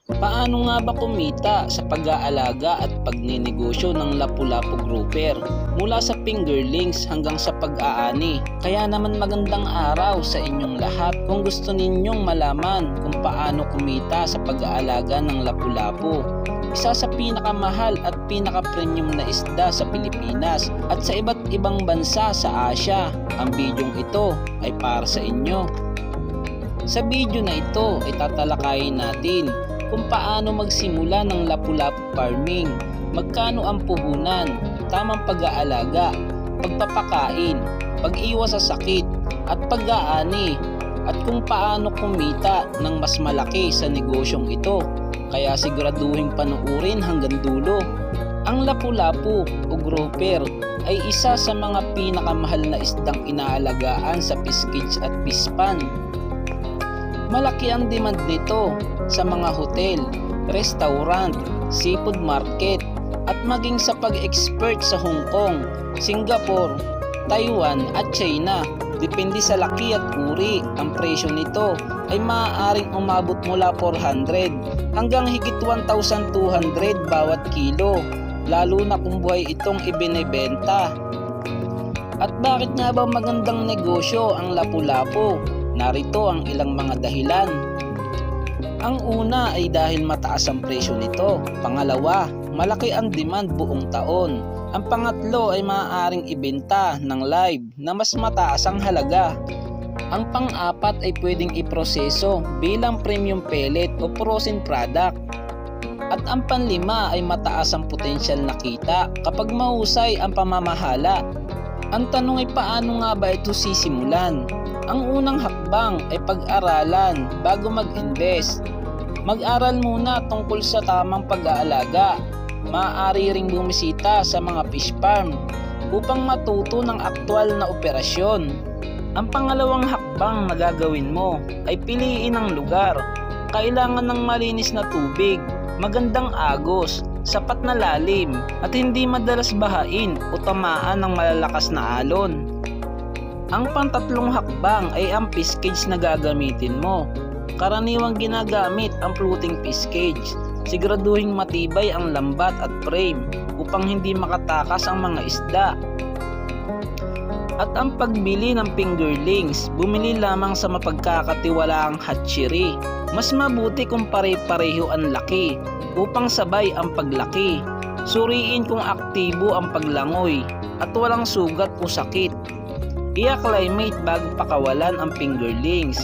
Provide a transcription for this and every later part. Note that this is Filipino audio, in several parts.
Paano nga ba kumita sa pag-aalaga at pagninegosyo ng Lapu-Lapu Grouper mula sa fingerlings hanggang sa pag-aani? Kaya naman magandang araw sa inyong lahat kung gusto ninyong malaman kung paano kumita sa pag-aalaga ng Lapu-Lapu. Isa sa pinakamahal at pinaka-premium na isda sa Pilipinas at sa iba't ibang bansa sa Asia. Ang bidyong ito ay para sa inyo. Sa video na ito ay tatalakayin natin kung paano magsimula ng Lapu-Lapu farming, magkano ang puhunan, tamang pag-aalaga, pagpapakain, pag-iwas sa sakit, at pag-aani, at kung paano kumita ng mas malaki sa negosyong ito. Kaya siguraduhin panuurin hanggang dulo. Ang Lapu-Lapu o grouper ay isa sa mga pinakamahal na isdang inaalagaan sa fish cage at fish pond. Malaki ang demand nito sa mga hotel, restaurant, seafood market at maging sa pag-expert sa Hong Kong, Singapore, Taiwan at China. Depende sa laki at uri, ang presyo nito ay maaaring umabot mula 400 hanggang higit 1,200 bawat kilo, lalo na kung buhay itong ibinebenta. At bakit nga ba magandang negosyo ang Lapu-Lapu? Narito ang ilang mga dahilan. Ang una ay dahil mataas ang presyo nito. Pangalawa, malaki ang demand buong taon. Ang pangatlo ay maaaring ibenta ng live na mas mataas ang halaga. Ang pang-apat ay pwedeng iproseso bilang premium pellet o frozen product. At ang panlima ay mataas ang potensyal na kita kapag mahusay ang pamamahala. Ang tanong ay paano nga ba ito sisimulan? Ang unang hakbang ay pag-aralan bago mag-invest. Mag-aral muna tungkol sa tamang pag-aalaga. Maaari ring bumisita sa mga fish farm upang matuto ng aktwal na operasyon. Ang pangalawang hakbang na gagawin mo ay piliin ang lugar. Kailangan ng malinis na tubig, magandang agos, sapat na lalim at hindi madalas bahain o tamaan ng malalakas na alon. Ang pantatlong hakbang ay ang fish cage na gagamitin mo. Karaniwang ginagamit ang floating fish cage. Siguraduhin matibay ang lambat at frame upang hindi makatakas ang mga isda. At ang pagbili ng fingerlings, bumili lamang sa mapagkakatiwalaang hatchery. Mas mabuti kung pare-pareho ang laki upang sabay ang paglaki. Suriin kung aktibo ang paglangoy at walang sugat o sakit. I-acclimate bago pakawalan ang fingerlings.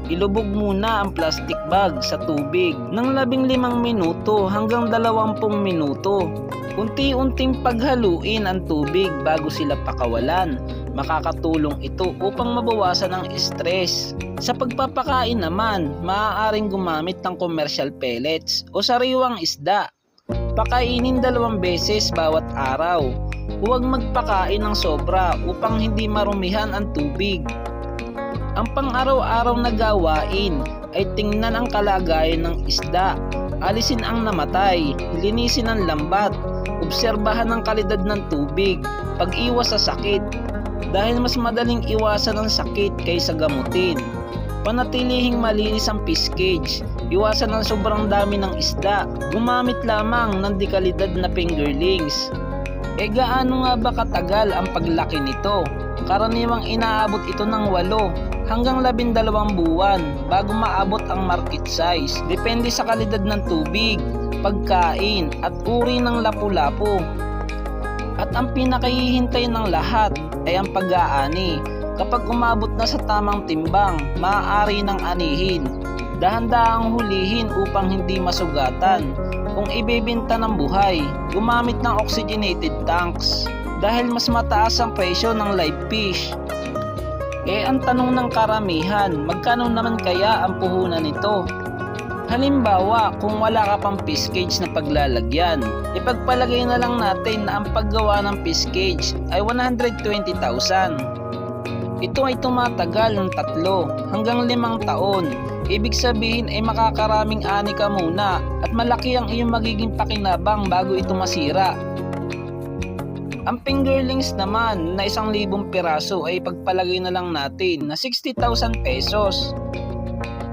Ilubog muna ang plastic bag sa tubig ng 15 minuto hanggang 20 minuto. Unti-unting paghaluin ang tubig bago sila pakawalan. Makakatulong ito upang mabawasan ang stress. Sa pagpapakain naman, maaaring gumamit ng commercial pellets o sariwang isda. Pakainin 2 beses bawat araw. Huwag magpakain ng sobra upang hindi marumihan ang tubig. Ang pang-araw-araw na gawain ay tingnan ang kalagayan ng isda, alisin ang namatay, linisin ang lambat, obserbahan ang kalidad ng tubig, pag-iwas sa sakit, dahil mas madaling iwasan ang sakit kaysa gamutin. Panatilihing malinis ang fish cage, iwasan ang sobrang dami ng isda, gumamit lamang ng dekalidad na fingerlings. Gaano nga ba katagal ang paglaki nito? Karaniwang inaabot ito ng 8 hanggang 12 buwan bago maabot ang market size. Depende sa kalidad ng tubig, pagkain at uri ng Lapu-Lapu. At ang pinakahihintay ng lahat ay ang pag-aani. Kapag umabot na sa tamang timbang, maaari nang anihin. Dahan-dahang hulihin upang hindi masugatan. Kung ibebenta ng buhay, gumamit ng oxygenated tanks dahil mas mataas ang presyo ng live fish. Ang tanong ng karamihan, magkano naman kaya ang puhunan nito? Halimbawa, kung wala ka pang fish cage na paglalagyan, ipagpalagay na lang natin na ang paggawa ng fish cage ay 120,000. Ito ay tumatagal ng 3 hanggang 5 taon. Ibig sabihin ay makakaraming ani ka muna at malaki ang iyong magiging pakinabang bago ito masira. Ang fingerlings naman na 1,000 piraso ay pagpalagay na lang natin na 60,000 pesos.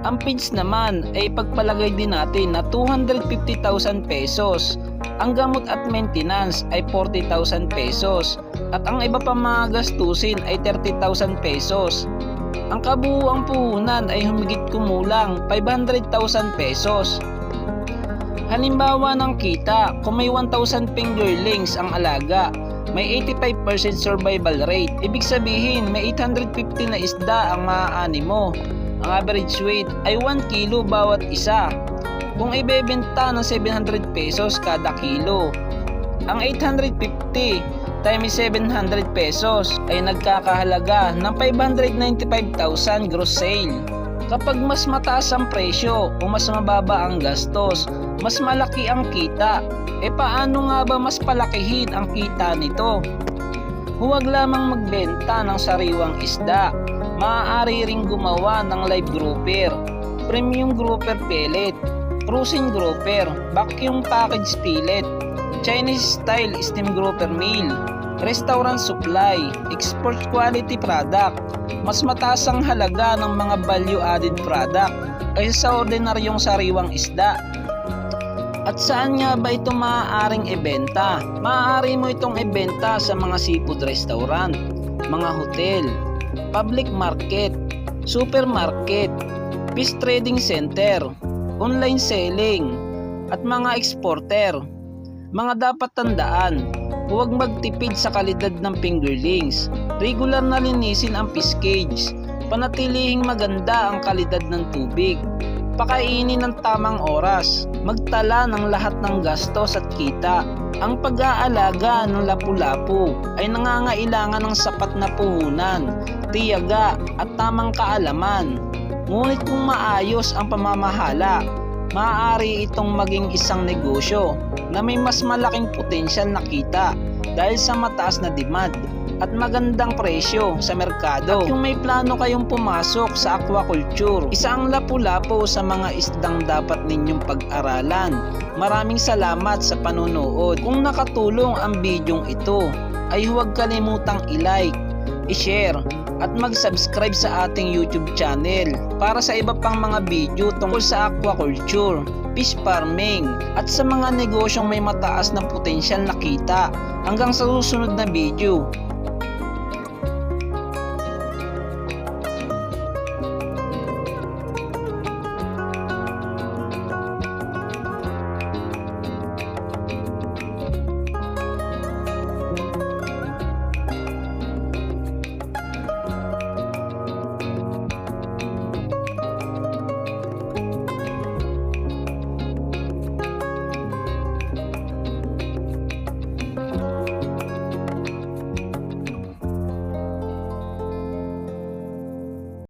Ang feeds naman ay pagpalagay din natin na 250,000 pesos. Ang gamot at maintenance ay 40,000 pesos. At ang iba pa mga gastusin ay 30,000 pesos. Ang kabuuang puhunan ay humigit kumulang 500,000 pesos. Halimbawa ng kita, kung may 1,000 fingerlings ang alaga, may 85% survival rate. Ibig sabihin, may 850 na isda ang maaani mo. Ang average weight ay 1 kilo bawat isa. Kung ibebenta ng 700 pesos kada kilo, ang 850 times 700 pesos ay nagkakahalaga ng 595,000 gross sale. Kapag mas mataas ang presyo o mas mababa ang gastos, mas malaki ang kita. E paano nga ba mas palakihin ang kita nito? Huwag lamang magbenta ng sariwang isda. Maaari ring gumawa ng live grouper, premium grouper pellet, cruising grouper, vacuum package pellet, Chinese style steam grouper meal, restaurant supply, export quality product. Mas mataas ang halaga ng mga value added product kaysa sa ordinaryong sariwang isda. At saan nga ba ito maaaring ibenta? Maaari mo itong ibenta sa mga seafood restaurant, mga hotel, public market, supermarket, fish trading center, online selling, at mga exporter. Mga dapat tandaan, huwag magtipid sa kalidad ng fingerlings. Regular na linisin ang fish cage. Panatilihing maganda ang kalidad ng tubig. Pakainin ng tamang oras. Magtala ng lahat ng gastos at kita. Ang pag-aalaga ng lapu-lapu ay nangangailangan ng sapat na puhunan, tiyaga at tamang kaalaman. Ngunit kung maayos ang pamamahala, maaari itong maging isang negosyo na may mas malaking potensyal na kita dahil sa mataas na demand at magandang presyo sa merkado. At kung may plano kayong pumasok sa aquaculture, isa ang lapu-lapu sa mga isdang dapat ninyong pag-aralan. Maraming salamat sa panonood. Kung nakatulong ang bidyong ito, ay huwag kalimutang i-like, i-share at mag-subscribe sa ating YouTube channel para sa iba pang mga video tungkol sa aquaculture, fish farming at sa mga negosyong may mataas na potensyal na kita. Hanggang sa susunod na video.